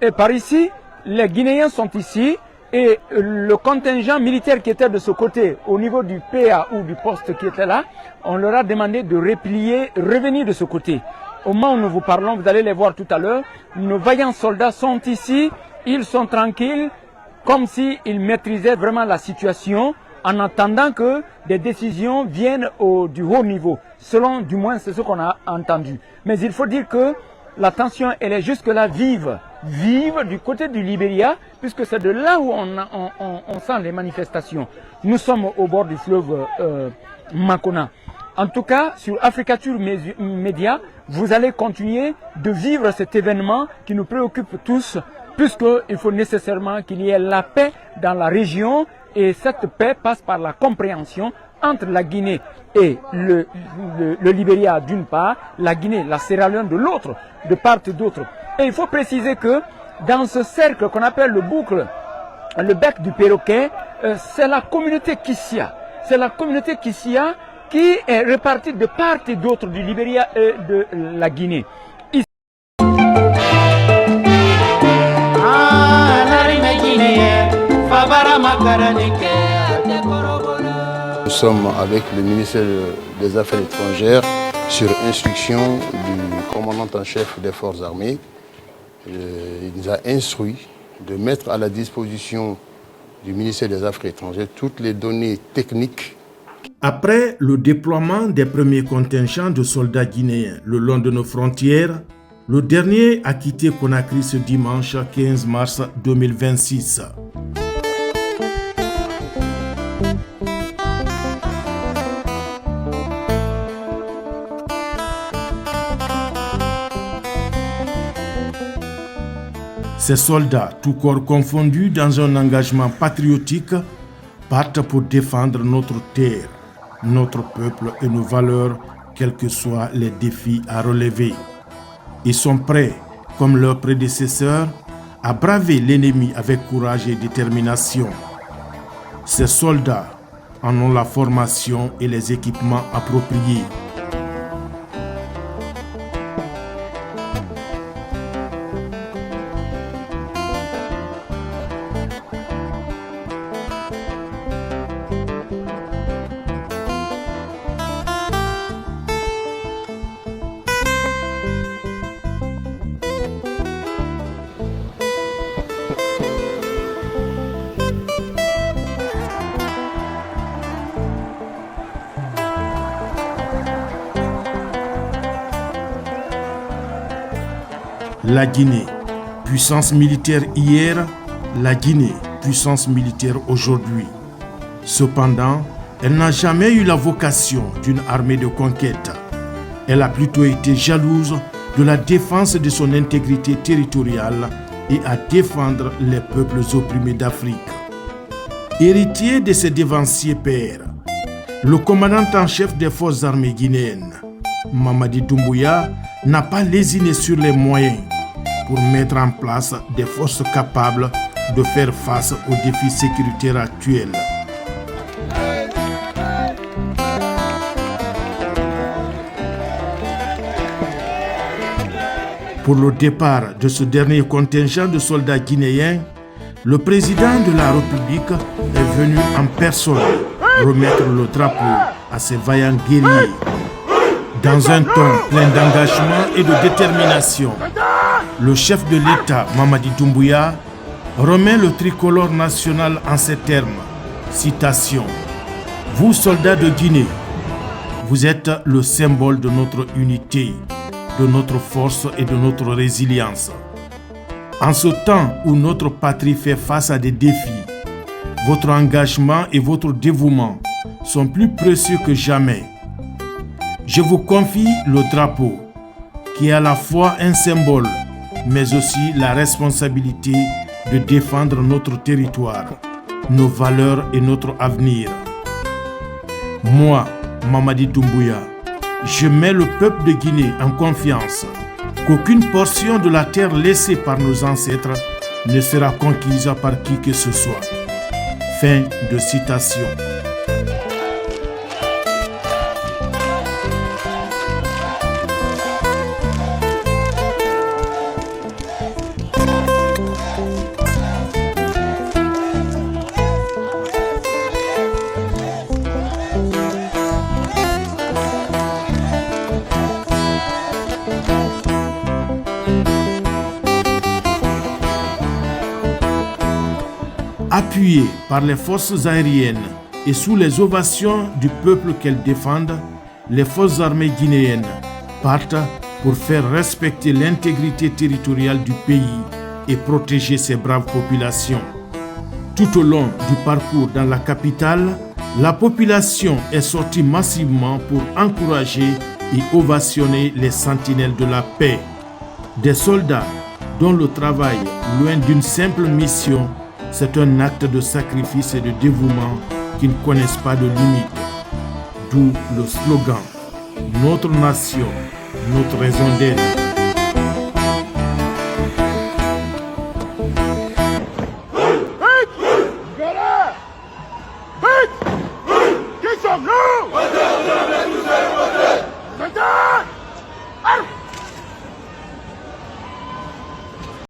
Et par ici, les Guinéens sont ici et le contingent militaire qui était de ce côté, au niveau du PA ou du poste qui était là, on leur a demandé de replier, revenir de ce côté. Au moment où nous vous parlons, vous allez les voir tout à l'heure, nos vaillants soldats sont ici, ils sont tranquilles, comme s'ils maîtrisaient vraiment la situation, en attendant que des décisions viennent du haut niveau. Selon, du moins, c'est ce qu'on a entendu. Mais il faut dire que la tension, elle est jusque-là vive du côté du Libéria, puisque c'est de là où on sent les manifestations. Nous sommes au bord du fleuve Makona. En tout cas, sur Africature Média, vous allez continuer de vivre cet événement qui nous préoccupe tous, puisqu'il faut nécessairement qu'il y ait la paix dans la région, et cette paix passe par la compréhension entre la Guinée et le Libéria d'une part, la Guinée, la Sierra Leone de l'autre, de part et d'autre. Et il faut préciser que dans ce cercle qu'on appelle le boucle, le bec du perroquet, c'est la communauté Kissia. C'est la communauté Kissia qui est répartie de part et d'autre du Libéria et de la Guinée. Nous sommes avec le ministère des Affaires étrangères sur instruction du commandant en chef des forces armées. Il nous a instruit de mettre à la disposition du ministère des Affaires étrangères toutes les données techniques. Après le déploiement des premiers contingents de soldats guinéens le long de nos frontières, le dernier a quitté Conakry ce dimanche 15 mars 2026. Ces soldats, tout corps confondus dans un engagement patriotique, partent pour défendre notre terre, notre peuple et nos valeurs, quels que soient les défis à relever. Ils sont prêts, comme leurs prédécesseurs, à braver l'ennemi avec courage et détermination. Ces soldats en ont la formation et les équipements appropriés. La Guinée, puissance militaire hier, la Guinée, puissance militaire aujourd'hui. Cependant, elle n'a jamais eu la vocation d'une armée de conquête. Elle a plutôt été jalouse de la défense de son intégrité territoriale et à défendre les peuples opprimés d'Afrique. Héritier de ses dévanciers pères, le commandant en chef des forces armées guinéennes, Mamadi Doumbouya, n'a pas lésiné sur les moyens pour mettre en place des forces capables de faire face aux défis sécuritaires actuels. Pour le départ de ce dernier contingent de soldats guinéens, le président de la République est venu en personne remettre le drapeau à ces vaillants guerriers. Dans un ton plein d'engagement et de détermination, le chef de l'État, Mamadi Doumbouya, remet le tricolore national en ces termes. Citation. « Vous, soldats de Guinée, vous êtes le symbole de notre unité, de notre force et de notre résilience. En ce temps où notre patrie fait face à des défis, votre engagement et votre dévouement sont plus précieux que jamais. Je vous confie le drapeau, qui est à la fois un symbole, mais aussi la responsabilité de défendre notre territoire, nos valeurs et notre avenir. Moi, Mamadi Doumbouya, je mets le peuple de Guinée en confiance qu'aucune portion de la terre laissée par nos ancêtres ne sera conquise par qui que ce soit. » Fin de citation. Appuyées par les forces aériennes et sous les ovations du peuple qu'elles défendent, les forces armées guinéennes partent pour faire respecter l'intégrité territoriale du pays et protéger ses braves populations. Tout au long du parcours dans la capitale, la population est sortie massivement pour encourager et ovationner les sentinelles de la paix. Des soldats dont le travail, loin d'une simple mission, c'est un acte de sacrifice et de dévouement qui ne connaissent pas de limites. D'où le slogan « Notre nation, notre raison d'être ». Qui sommes-nous?